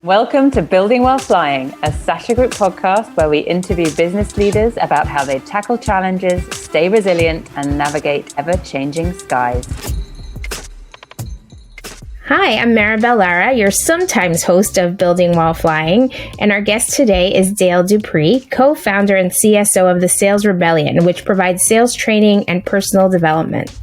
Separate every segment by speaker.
Speaker 1: Welcome to Building While Flying, a Sasha Group podcast where we interview business leaders about how they tackle challenges, stay resilient, and navigate ever-changing skies.
Speaker 2: Hi, I'm Maribel Lara, your sometimes host of Building While Flying, and our guest today is Dale Dupree, co-founder and CSO of the Sales Rebellion, which provides sales training and personal development.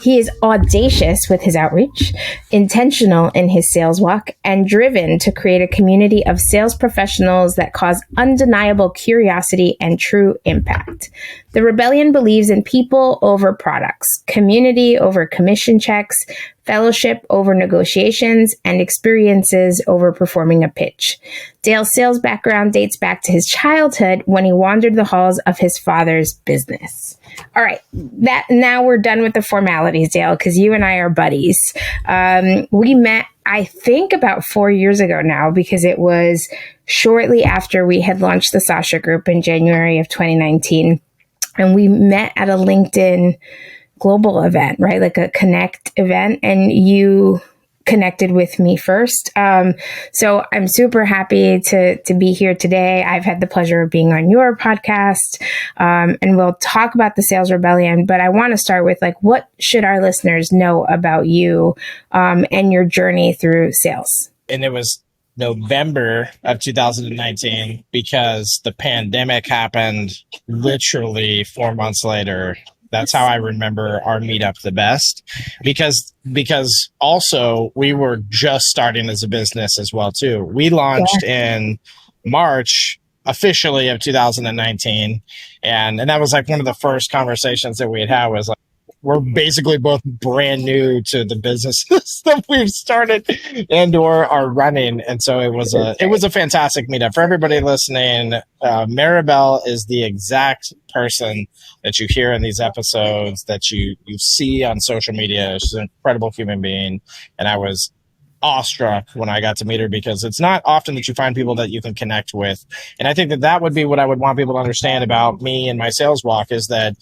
Speaker 2: He is audacious with his outreach, intentional in his sales walk, and driven to create a community of sales professionals that cause undeniable curiosity and true impact. The Rebellion believes in people over products, community over commission checks, fellowship over negotiations, and experiences over performing a pitch. Dale's sales background dates back to his childhood when he wandered the halls of his father's business. All right, now we're done with the formalities, Dale, because you and I are buddies. We met, I think, about 4 years ago now, because it was shortly after we had launched the Sasha Group in January of 2019. And we met at a LinkedIn global event, right? Like a Connect event. And you connected with me first. So I'm super happy to be here today. I've had the pleasure of being on your podcast, and we'll talk about the Sales Rebellion, but I want to start with, like, what should our listeners know about you, and your journey through sales?
Speaker 3: And it was November of 2019 because the pandemic happened literally 4 months later. That's how I remember our meetup the best, because also we were just starting as a business as well too. We launched in March officially of 2019, and that was like one of the first conversations that we had was like, we're basically both brand new to the businesses that we've started and or are running. And so it was a fantastic meetup. For everybody listening, Maribel is the exact person that you hear in these episodes, that you see on social media. She's an incredible human being. And I was awestruck when I got to meet her, because it's not often that you find people that you can connect with. And I think that would be what I would want people to understand about me and my sales walk, is that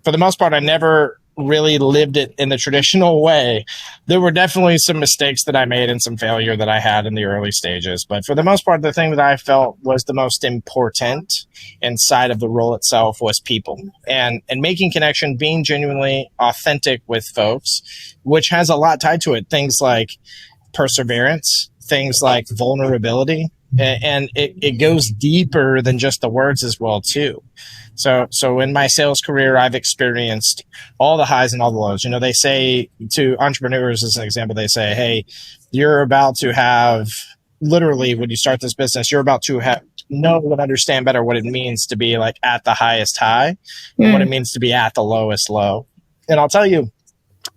Speaker 3: for the most part, I never really lived it in the traditional way. There were definitely some mistakes that I made and some failure that I had in the early stages. But for the most part, the thing that I felt was the most important inside of the role itself was people, and making connection, being genuinely authentic with folks, which has a lot tied to it. Things like perseverance, things like vulnerability, and it goes deeper than just the words as well too. So in my sales career, I've experienced all the highs and all the lows. You know, they say to entrepreneurs, as an example, they say, hey, you're about to have, literally, when you start this business, you're about to know and understand better what it means to be like at the highest high and what it means to be at the lowest low. And I'll tell you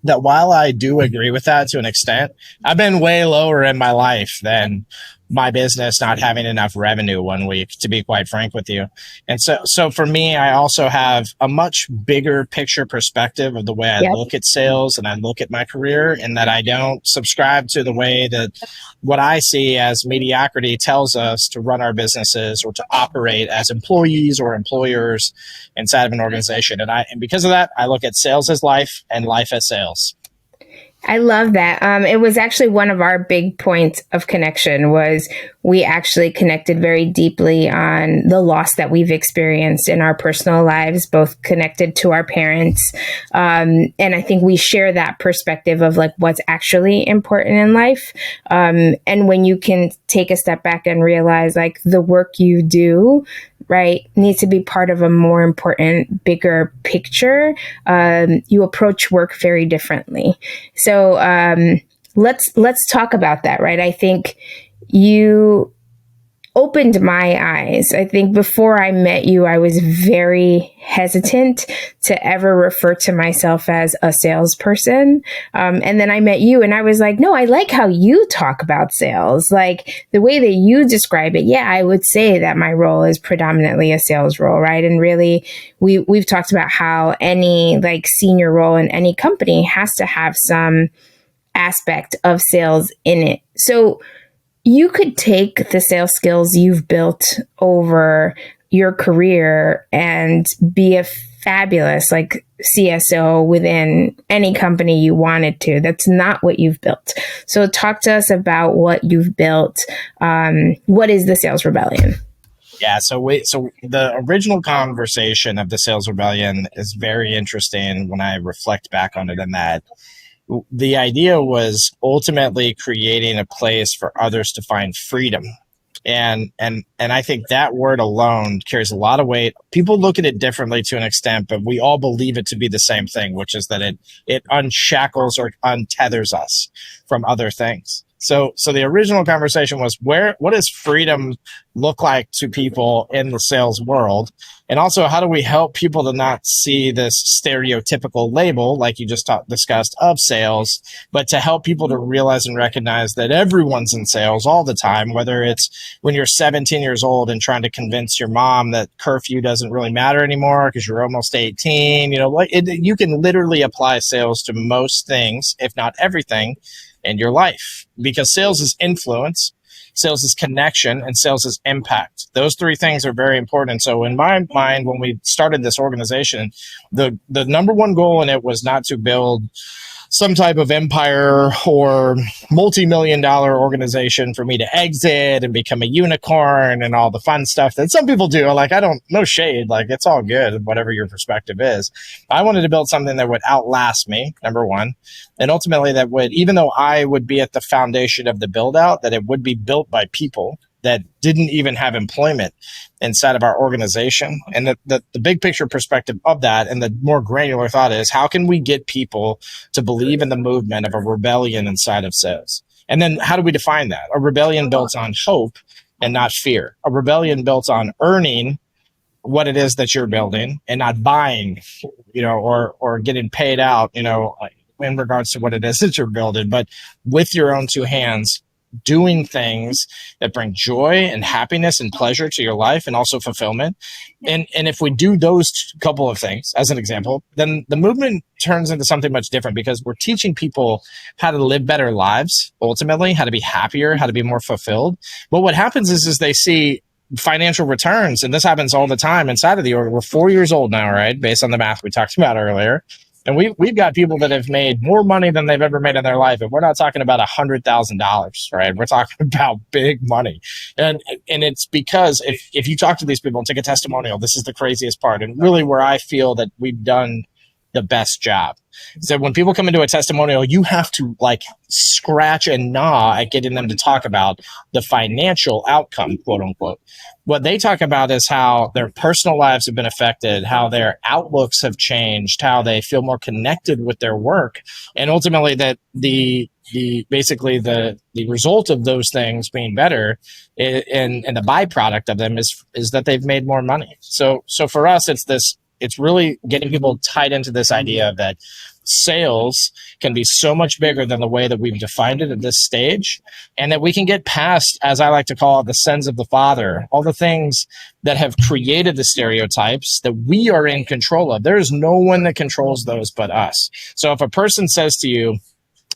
Speaker 3: that while I do agree with that to an extent, I've been way lower in my life than my business not having enough revenue one week, to be quite frank with you. And so for me, I also have a much bigger picture perspective of the way I look at sales and I look at my career, and that I don't subscribe to the way that what I see as mediocrity tells us to run our businesses or to operate as employees or employers inside of an organization. And because of that, I look at sales as life and life as sales.
Speaker 2: I love that. It was actually one of our big points of connection, was we actually connected very deeply on the loss that we've experienced in our personal lives, both connected to our parents. And I think we share that perspective of like what's actually important in life. And when you can take a step back and realize like the work you do, right, needs to be part of a more important, bigger picture, you approach work very differently. So let's talk about that, right? I think you opened my eyes. I think before I met you, I was very hesitant to ever refer to myself as a salesperson. And then I met you and I was like, no, I like how you talk about sales. Like the way that you describe it. Yeah, I would say that my role is predominantly a sales role, right? And really, we've talked about how any like senior role in any company has to have some aspect of sales in it. So you could take the sales skills you've built over your career and be a fabulous, like CSO within any company you wanted to. That's not what you've built. So talk to us about what you've built. What is the Sales Rebellion?
Speaker 3: Yeah, so the original conversation of the Sales Rebellion is very interesting when I reflect back on it, in that the idea was ultimately creating a place for others to find freedom. And I think that word alone carries a lot of weight. People look at it differently to an extent, but we all believe it to be the same thing, which is that it unshackles or untethers us from other things. So the original conversation was, what does freedom look like to people in the sales world? And also, how do we help people to not see this stereotypical label, like you just discussed, of sales, but to help people to realize and recognize that everyone's in sales all the time, whether it's when you're 17 years old and trying to convince your mom that curfew doesn't really matter anymore because you're almost 18, you can literally apply sales to most things, if not everything, in your life, because sales is influence, sales is connection, and sales is impact. Those three things are very important. So in my mind, when we started this organization, the number one goal in it was not to build some type of empire or multi-million-dollar organization for me to exit and become a unicorn and all the fun stuff that some people do. Like, no shade, like, it's all good, whatever your perspective is. I wanted to build something that would outlast me, number one, and ultimately that would, even though I would be at the foundation of the build out, that it would be built by people that didn't even have employment inside of our organization. And the big picture perspective of that, and the more granular thought, is how can we get people to believe in the movement of a rebellion inside of sales? And then how do we define that? A rebellion built on hope and not fear. A rebellion built on earning what it is that you're building and not buying, or getting paid out, in regards to what it is that you're building, but with your own two hands, doing things that bring joy and happiness and pleasure to your life, and also fulfillment. And if we do those couple of things, as an example, then the movement turns into something much different, because we're teaching people how to live better lives, ultimately, how to be happier, how to be more fulfilled. But what happens is they see financial returns, and this happens all the time inside of the org. We're 4 years old now, right? Based on the math we talked about earlier. And we've got people that have made more money than they've ever made in their life. And we're not talking about $100,000, right? We're talking about big money. And it's because if you talk to these people and take a testimonial, this is the craziest part. And really where I feel that we've done the best job. So when people come into a testimonial, you have to scratch and gnaw at getting them to talk about the financial outcome, quote unquote. What they talk about is how their personal lives have been affected, how their outlooks have changed, how they feel more connected with their work, and ultimately that the result of those things being better, and the byproduct of them is that they've made more money. So for us, it's really getting people tied into this idea that sales can be so much bigger than the way that we've defined it at this stage, and that we can get past, as I like to call it, the sins of the father, all the things that have created the stereotypes that we are in control of. There is no one that controls those but us. So if a person says to you,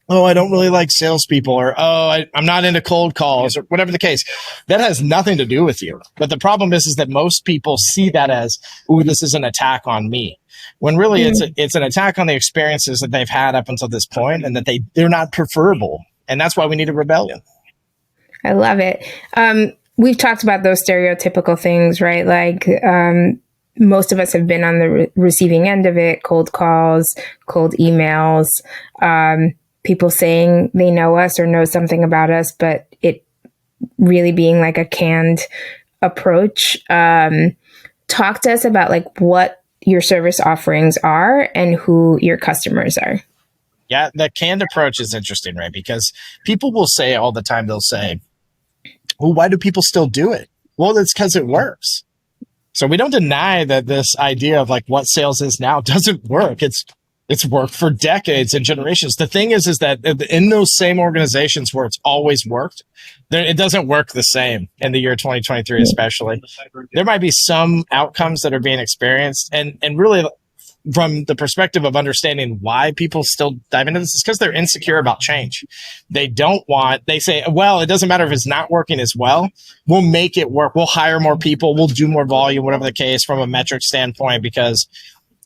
Speaker 3: oh, I don't really like salespeople, or, oh, I'm not into cold calls, or whatever the case, that has nothing to do with you. But the problem is that most people see that as, ooh, this is an attack on me. When really it's an attack on the experiences that they've had up until this point, and that they're not preferable. And that's why we need a rebellion.
Speaker 2: I love it. We've talked about those stereotypical things, right? Like, most of us have been on the receiving end of it, cold calls, cold emails, people saying they know us or know something about us, but it really being like a canned approach. Talk to us about what your service offerings are and who your customers are.
Speaker 3: Yeah, the canned approach is interesting, right? Because people will say all the time, they'll say, well, why do people still do it? Well, it's because it works. So we don't deny that this idea of what sales is now doesn't work. It's worked for decades and generations. The thing is that in those same organizations where it's always worked, it doesn't work the same in the year 2023, especially. There might be some outcomes that are being experienced, and really from the perspective of understanding why people still dive into this, is because they're insecure about change. They say, well, it doesn't matter if it's not working as well. We'll make it work. We'll hire more people. We'll do more volume, whatever the case, from a metric standpoint, because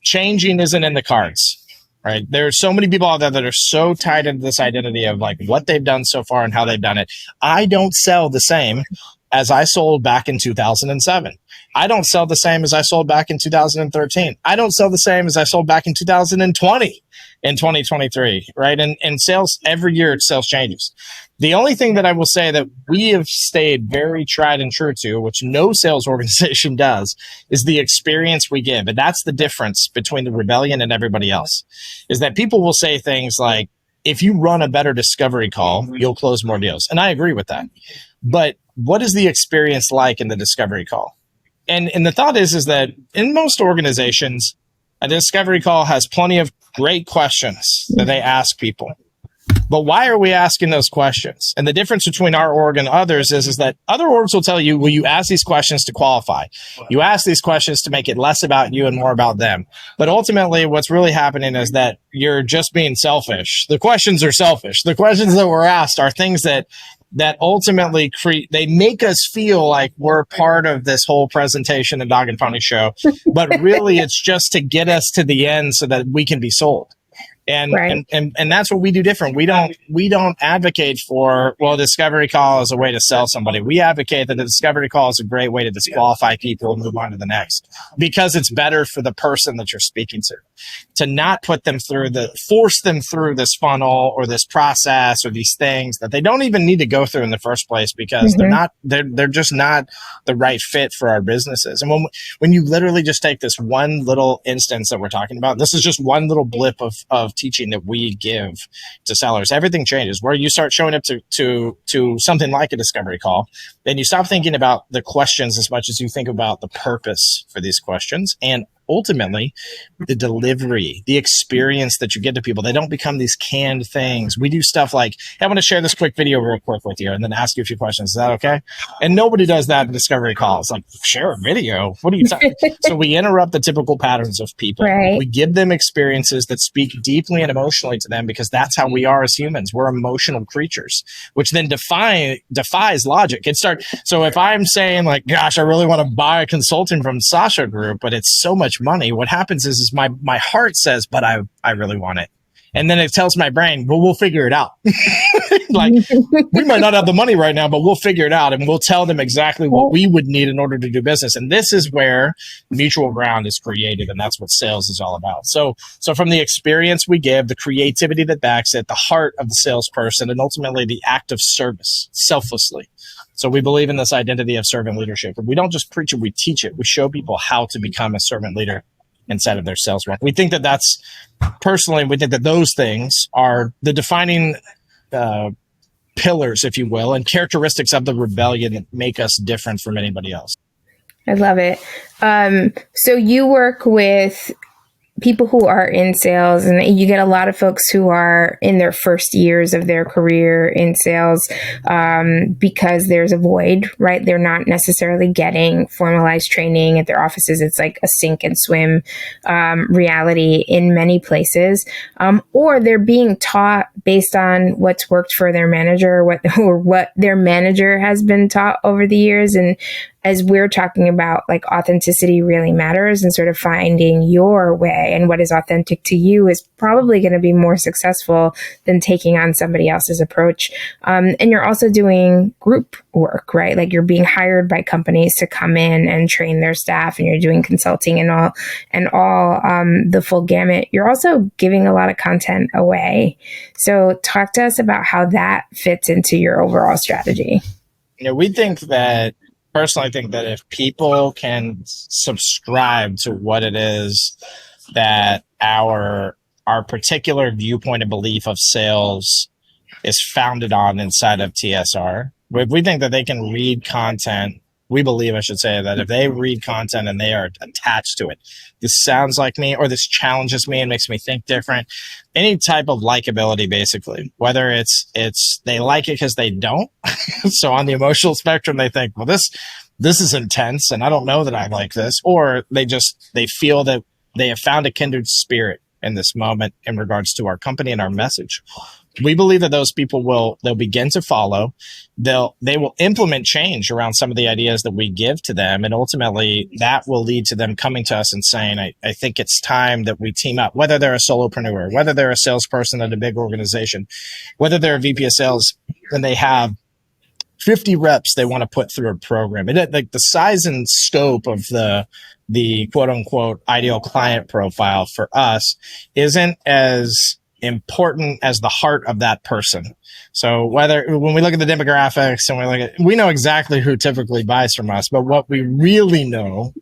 Speaker 3: changing isn't in the cards. Right. There are so many people out there that are so tied into this identity of like what they've done so far and how they've done it. I don't sell the same as I sold back in 2007. I don't sell the same as I sold back in 2013. I don't sell the same as I sold back in 2020 in 2023. Right. And sales every year, sales changes. The only thing that I will say that we have stayed very tried and true to, which no sales organization does, is the experience we give. And that's the difference between the Rebellion and everybody else, is that people will say things like, if you run a better discovery call, you'll close more deals. And I agree with that. But what is the experience like in the discovery call? And the thought is that in most organizations, a discovery call has plenty of great questions that they ask people. But why are we asking those questions? And the difference between our org and others is that other orgs will tell you, well, you ask these questions to qualify. You ask these questions to make it less about you and more about them. But ultimately, what's really happening is that you're just being selfish. The questions are selfish. The questions that were asked are things that ultimately they make us feel like we're part of this whole presentation and dog and pony show. But really, it's just to get us to the end so that we can be sold. And,
Speaker 2: right.
Speaker 3: and that's what we do different. We don't advocate for, well, a discovery call is a way to sell somebody. We advocate that a discovery call is a great way to disqualify people and move on to the next, because it's better for the person that you're speaking to not put them through force them through this funnel or this process or these things that they don't even need to go through in the first place, because they're just not the right fit for our businesses. And when you literally just take this one little instance that we're talking about, this is just one little blip of teaching that we give to sellers, everything changes. Where you start showing up to something like a discovery call, then you stop thinking about the questions as much as you think about the purpose for these questions, and ultimately the delivery, the experience that you get to people. They don't become these canned things. We do stuff like, hey, I want to share this quick video real quick with you and then ask you a few questions. Is that okay? And nobody does that in discovery calls. Like, share a video? What are you talking? So we interrupt the typical patterns of people.
Speaker 2: Right.
Speaker 3: We give them experiences that speak deeply and emotionally to them, because that's how we are as humans. We're emotional creatures, which then defies logic. So if I'm saying like, gosh, I really want to buy a consulting from Sasha Group, but it's so much money, what happens is my heart says, but I really want it. And then it tells my brain, well, we'll figure it out. Like, we might not have the money right now, but we'll figure it out. And we'll tell them exactly what we would need in order to do business. And this is where mutual ground is created. And that's what sales is all about. So from the experience we give, the creativity that backs it, the heart of the salesperson, and ultimately the act of service selflessly. So we believe in this identity of servant leadership. We don't just preach it, we teach it. We show people how to become a servant leader inside of their sales work. We think that we think that those things are the defining pillars, if you will, and characteristics of the Rebellion that make us different from anybody else.
Speaker 2: I love it. So you work with people who are in sales, and you get a lot of folks who are in their first years of their career in sales because there's a void, right? They're not necessarily getting formalized training at their offices. It's like a sink and swim reality in many places, or they're being taught based on what's worked for their manager, or what their manager has been taught over the years. And as we're talking about, like, authenticity really matters, and sort of finding your way and what is authentic to you is probably going to be more successful than taking on somebody else's approach. And you're also doing group work, right? Like, you're being hired by companies to come in and train their staff, and you're doing consulting and all the full gamut. You're also giving a lot of content away. So talk to us about how that fits into your overall strategy.
Speaker 3: We personally think that if people can subscribe to what it is that our particular viewpoint and belief of sales is founded on inside of TSR, if we think that they can read content, we believe, I should say, that if they read content and they are attached to it, this sounds like me, or this challenges me and makes me think different, any type of likability, basically, whether it's they like it because they don't. So on the emotional spectrum, they think, well, this is intense and I don't know that I like this, or they feel that they have found a kindred spirit in this moment in regards to our company and our message. We believe that those people they'll begin to follow. They will implement change around some of the ideas that we give to them. And ultimately that will lead to them coming to us and saying, I think it's time that we team up, whether they're a solopreneur, whether they're a salesperson at a big organization, whether they're a VP of sales and they have 50 reps they want to put through a program. Like the size and scope of the quote unquote ideal client profile for us isn't as important as the heart of that person. So when we look at the demographics and we know exactly who typically buys from us, but what we really know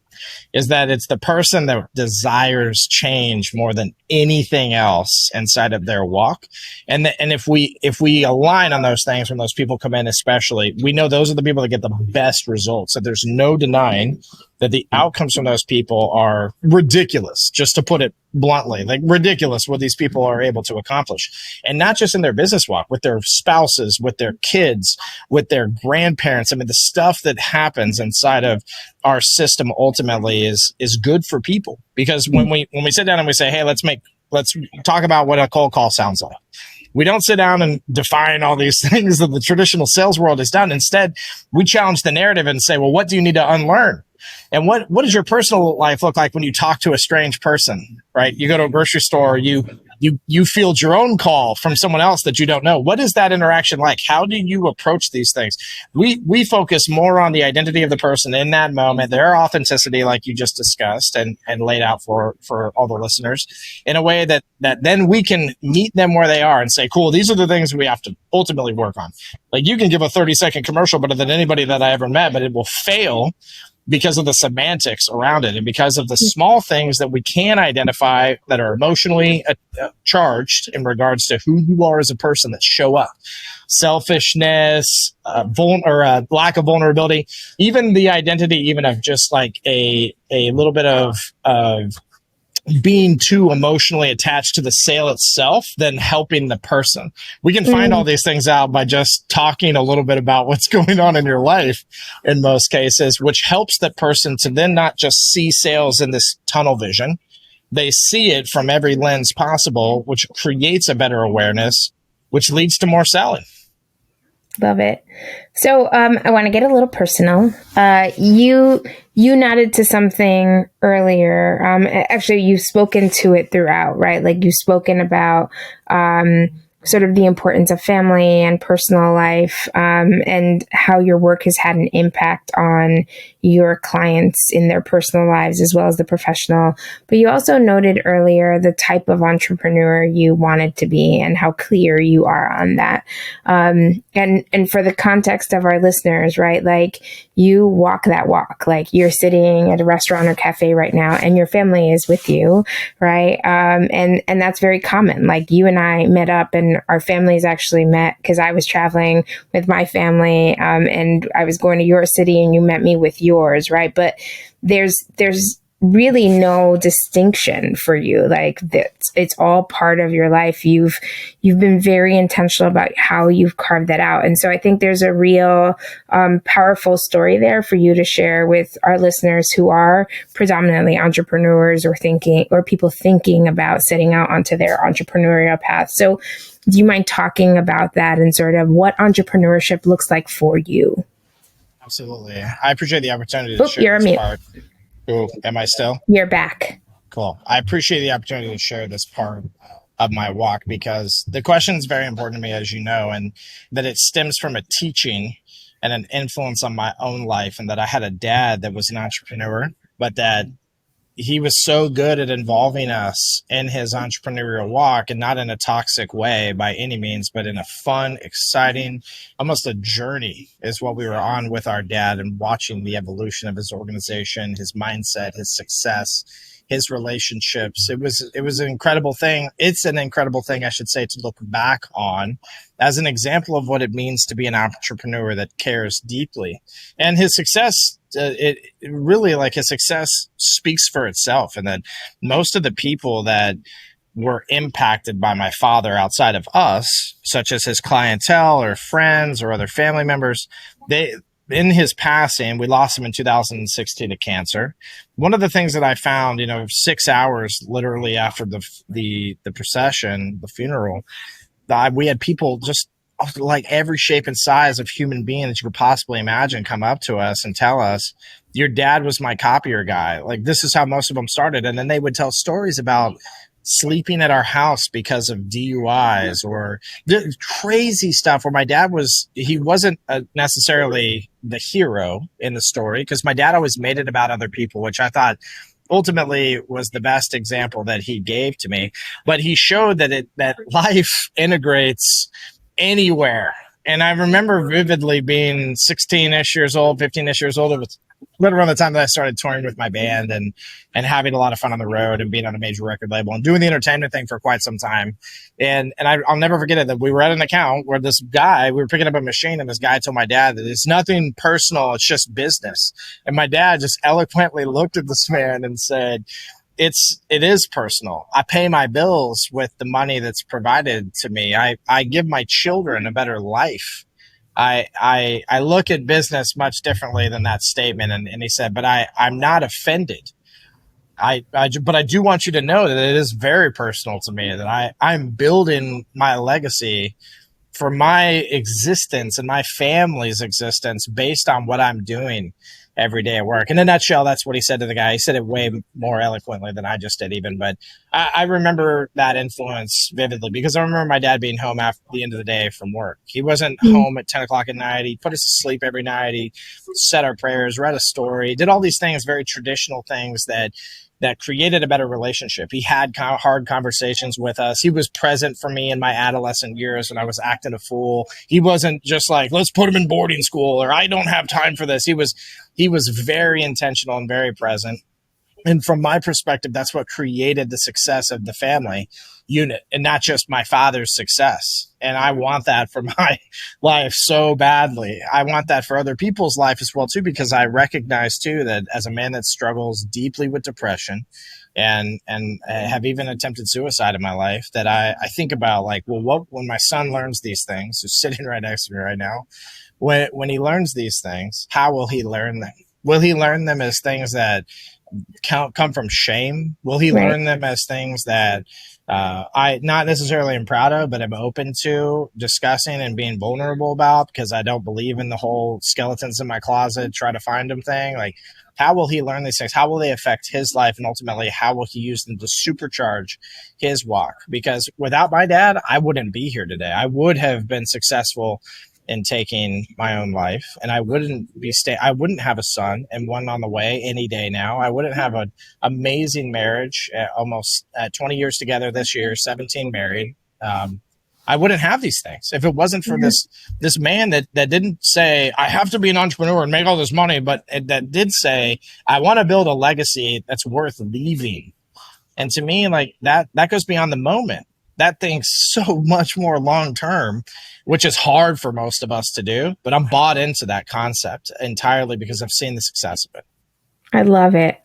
Speaker 3: is that it's the person that desires change more than anything else inside of their walk. And if we align on those things when those people come in, especially, we know those are the people that get the best results. So there's no denying that the outcomes from those people are ridiculous, just to put it bluntly, like ridiculous what these people are able to accomplish. And not just in their business walk, with their spouses, with their kids, with their grandparents. I mean, the stuff that happens inside of our system ultimately is good for people. Because when we sit down and we say, hey, let's talk about what a cold call sounds like. We don't sit down and define all these things that the traditional sales world has done. Instead, we challenge the narrative and say, well, what do you need to unlearn? And what does your personal life look like when you talk to a strange person, right? You go to a grocery store, you field your own call from someone else that you don't know. What is that interaction like? How do you approach these things? We focus more on the identity of the person in that moment, their authenticity, like you just discussed and laid out for all the listeners, in a way that then we can meet them where they are and say, cool, these are the things we have to ultimately work on. Like, you can give a 30-second commercial better than anybody that I ever met, but it will fail because of the semantics around it and because of the small things that we can identify that are emotionally charged in regards to who you are as a person that show up. Selfishness, lack of vulnerability, even the identity, even of just like a little bit of being too emotionally attached to the sale itself than helping the person. We can find all these things out by just talking a little bit about what's going on in your life in most cases, which helps that person to then not just see sales in this tunnel vision. They see it from every lens possible, which creates a better awareness, which leads to more selling.
Speaker 2: Love it. So I want to get a little personal. You nodded to something earlier. Actually, you've spoken to it throughout, right? Like, you've spoken about sort of the importance of family and personal life, and how your work has had an impact on your clients in their personal lives as well as the professional. But you also noted earlier the type of entrepreneur you wanted to be and how clear you are on that. And for the context of our listeners, right? Like, you walk that walk. Like, you're sitting at a restaurant or cafe right now and your family is with you, right? And that's very common. Like, you and I met up and our families actually met because I was traveling with my family, and I was going to your city and you met me with yours, right? But there's really no distinction for you. Like, it's all part of your life. You've been very intentional about how you've carved that out. And so I think there's a real powerful story there for you to share with our listeners who are predominantly entrepreneurs or people thinking about setting out onto their entrepreneurial path. So do you mind talking about that and sort of what entrepreneurship looks like for you?
Speaker 3: Absolutely. I appreciate the opportunity to share
Speaker 2: you're
Speaker 3: this
Speaker 2: mute.
Speaker 3: part. Oh, am I still?
Speaker 2: You're back.
Speaker 3: Cool. I appreciate the opportunity to share this part of my walk because the question is very important to me, as you know, and that it stems from a teaching and an influence on my own life, and that I had a dad that was an entrepreneur, but that he was so good at involving us in his entrepreneurial walk, and not in a toxic way by any means, but in a fun, exciting, almost a journey is what we were on with our dad, and watching the evolution of his organization, his mindset, his success, his relationships. It was an incredible thing. It's an incredible thing, I should say, to look back on as an example of what it means to be an entrepreneur that cares deeply. And his success, it really, like, his success speaks for itself. And that most of the people that were impacted by my father outside of us, such as his clientele or friends or other family members, in his passing, we lost him in 2016 to cancer. One of the things that I found, 6 hours literally after the procession, the funeral, we had people just like every shape and size of human being that you could possibly imagine come up to us and tell us, your dad was my copier guy. Like, this is how most of them started. And then they would tell stories about sleeping at our house because of DUIs or the crazy stuff where my dad he wasn't necessarily the hero in the story, because my dad always made it about other people, which I thought ultimately was the best example that he gave to me. But he showed that life integrates anywhere. And I remember vividly being 16-ish years old, 15-ish years old. It was right around the time that I started touring with my band and having a lot of fun on the road and being on a major record label and doing the entertainment thing for quite some time. And I'll never forget it, that we were at an account where we were picking up a machine, and this guy told my dad that it's nothing personal, it's just business. And my dad just eloquently looked at this man and said, it is personal. I pay my bills with the money that's provided to me. I give my children a better life. I look at business much differently than that statement. And he said, but I'm not offended. But I do want you to know that it is very personal to me, that I'm building my legacy for my existence and my family's existence based on what I'm doing every day at work. In a nutshell, that's what he said to the guy. He said it way more eloquently than I just did even, but I remember that influence vividly, because I remember my dad being home after the end of the day from work. He wasn't home at 10 o'clock at night. He put us to sleep every night. He said our prayers, read a story, did all these things, very traditional things that created a better relationship. He had kind of hard conversations with us. He was present for me in my adolescent years when I was acting a fool. He wasn't just like, let's put him in boarding school, or I don't have time for this. He was very intentional and very present. And from my perspective, that's what created the success of the family unit, and not just my father's success. And I want that for my life so badly. I want that for other people's life as well, too, because I recognize, too, that as a man that struggles deeply with depression and have even attempted suicide in my life, that I think about, like, well, when my son learns these things, who's sitting right next to me right now, when he learns these things, how will he learn them? Will he learn them as things that come from shame? Will he learn them as things that I not necessarily am proud of, but I'm open to discussing and being vulnerable about, because I don't believe in the whole skeletons in my closet, try to find them thing? Like, how will he learn these things? How will they affect his life? And ultimately, how will he use them to supercharge his walk? Because without my dad, I wouldn't be here today. I would have been successful in taking my own life, and I wouldn't have a son and one on the way any day now. I wouldn't have an amazing marriage, almost 20 years together this year, 17 married. I wouldn't have these things if it wasn't for this man that didn't say, I have to be an entrepreneur and make all this money, but that did say, I want to build a legacy that's worth leaving. And to me, like, that goes beyond the moment. That thing's so much more long-term, which is hard for most of us to do. But I'm bought into that concept entirely because I've seen the success of it.
Speaker 2: I love it.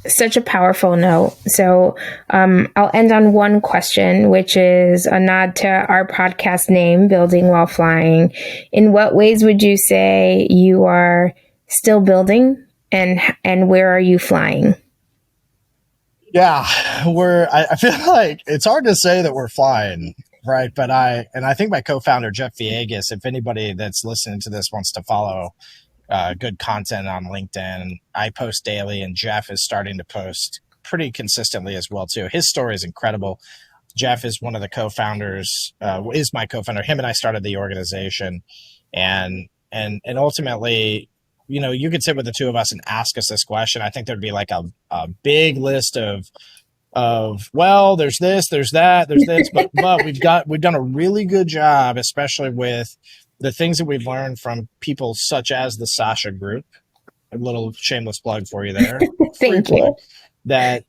Speaker 2: Such a powerful note. So I'll end on one question, which is a nod to our podcast name, Building While Flying. In what ways would you say you are still building, and where are you flying?
Speaker 3: Yeah, I feel like it's hard to say that we're flying, right? But I think my co-founder, Jeff Villegas, if anybody that's listening to this wants to follow good content on LinkedIn, I post daily, and Jeff is starting to post pretty consistently as well, too. His story is incredible. Jeff is one of the co-founders, is my co-founder. Him and I started the organization, and ultimately, you know, you could sit with the two of us and ask us this question. I think there'd be like a big list of, well, there's this, there's that, there's this, but we've done a really good job, especially with the things that we've learned from people such as the Sasha Group. A little shameless plug for you there.
Speaker 2: Thank you.
Speaker 3: That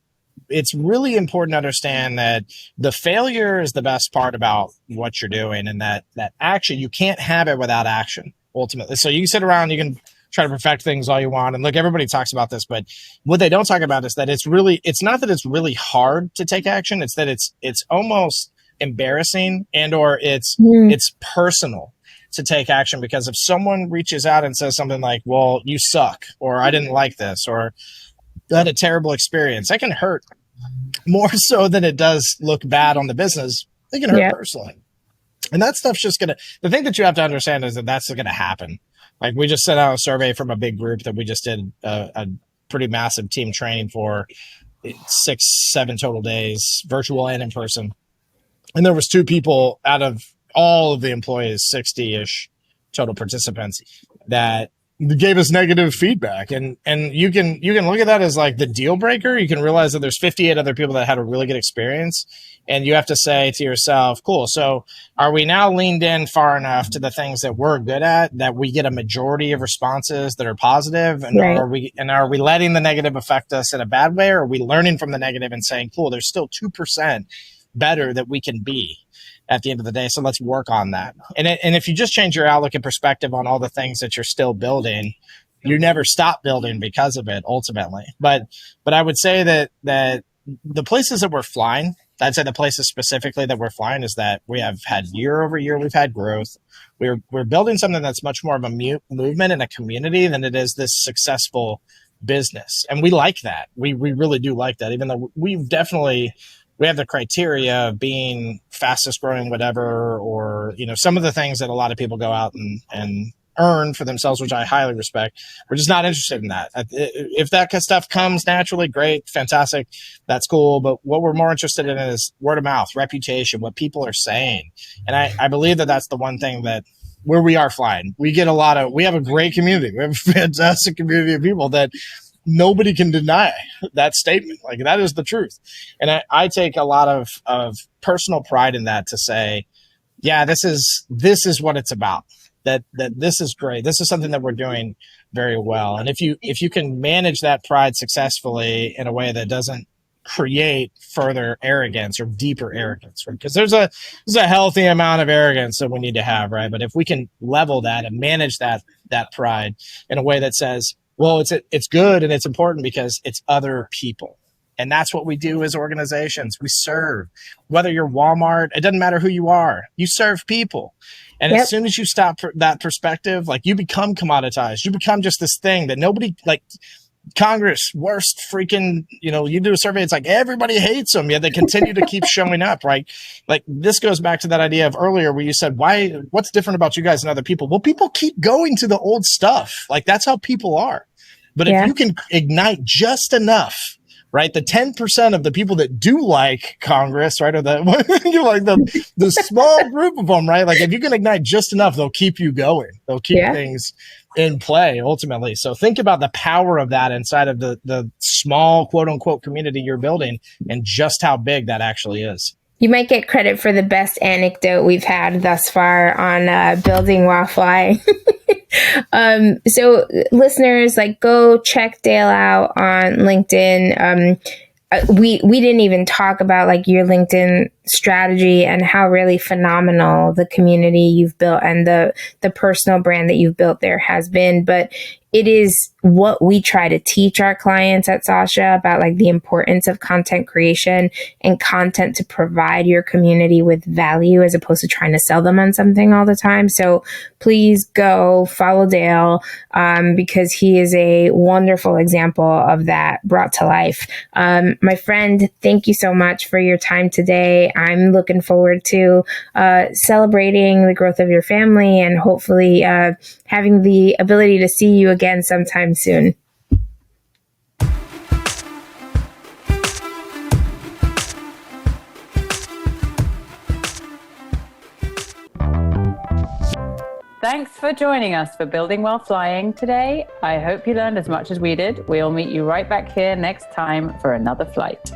Speaker 3: it's really important to understand that the failure is the best part about what you're doing, and that action, you can't have it without action ultimately. So you can sit around, you can try to perfect things all you want. And look, everybody talks about this, but what they don't talk about is that it's not that it's really hard to take action. It's that it's almost embarrassing, and or it's personal to take action, because if someone reaches out and says something like, well, you suck, or I didn't like this, or I had a terrible experience, that can hurt more so than it does look bad on the business. They can hurt personally. And that stuff's just the thing that you have to understand is that that's going to happen. Like we just sent out a survey from a big group that we just did a pretty massive team training for 6-7 total days, virtual and in person. And there was 2 people out of all of the employees, 60-ish total participants, that gave us negative feedback. And you can look at that as like the deal breaker. You can realize that there's 58 other people that had a really good experience. And you have to say to yourself, cool, so are we now leaned in far enough to the things that we're good at that we get a majority of responses that are positive? And are we letting the negative affect us in a bad way? Or are we learning from the negative and saying, cool, there's still 2% better that we can be at the end of the day. So let's work on that. And if you just change your outlook and perspective on all the things that you're still building, you never stop building because of it ultimately. But I would say that the places that we're flying, I'd say the places specifically that we're flying is that we have had year over year, we've had growth. We're building something that's much more of a movement and a community than it is this successful business. And we like that. We really do like that, even though we have the criteria of being fastest growing, whatever, or, some of the things that a lot of people go out and earn for themselves, which I highly respect. We're just not interested in that. If that kind of stuff comes naturally, great, fantastic. That's cool. But what we're more interested in is word of mouth, reputation, what people are saying. And I believe that that's the one thing that where we are flying, we have a great community. We have a fantastic community of people that nobody can deny that statement. Like that is the truth. And I take a lot of personal pride in that to say, yeah, this is what it's about. That this is great. This is something that we're doing very well. And if you can manage that pride successfully in a way that doesn't create further arrogance or deeper arrogance, right? Because there's a healthy amount of arrogance that we need to have, right? But if we can level that and manage that pride in a way that says, well, it's good and it's important because it's other people. And that's what we do as organizations. We serve. Whether you're Walmart, it doesn't matter who you are. You serve people. And as soon as you stop that perspective, like you become commoditized. You become just this thing that nobody, like Congress, worst freaking, you do a survey, it's like everybody hates them, yet they continue to keep showing up, right? Like this goes back to that idea of earlier where you said, what's different about you guys and other people? Well, people keep going to the old stuff. Like that's how people are. But if you can ignite just enough, right? The 10% of the people that do like Congress, right? Or the small group of them, right? Like if you can ignite just enough, they'll keep you going. They'll keep things in play ultimately. So think about the power of that inside of the small quote unquote community you're building and just how big that actually is.
Speaker 2: You might get credit for the best anecdote we've had thus far on building while flying. So listeners, go check Dale out on LinkedIn. We didn't even talk about your LinkedIn strategy and how really phenomenal the community you've built and the personal brand that you've built there has been. But it is what we try to teach our clients at Sasha about the importance of content creation and content to provide your community with value as opposed to trying to sell them on something all the time. So please go follow Dale because he is a wonderful example of that brought to life. My friend, thank you so much for your time today. I'm looking forward to celebrating the growth of your family and hopefully having the ability to see you again sometime soon.
Speaker 1: Thanks for joining us for Building While Flying today. I hope you learned as much as we did. We'll meet you right back here next time for another flight.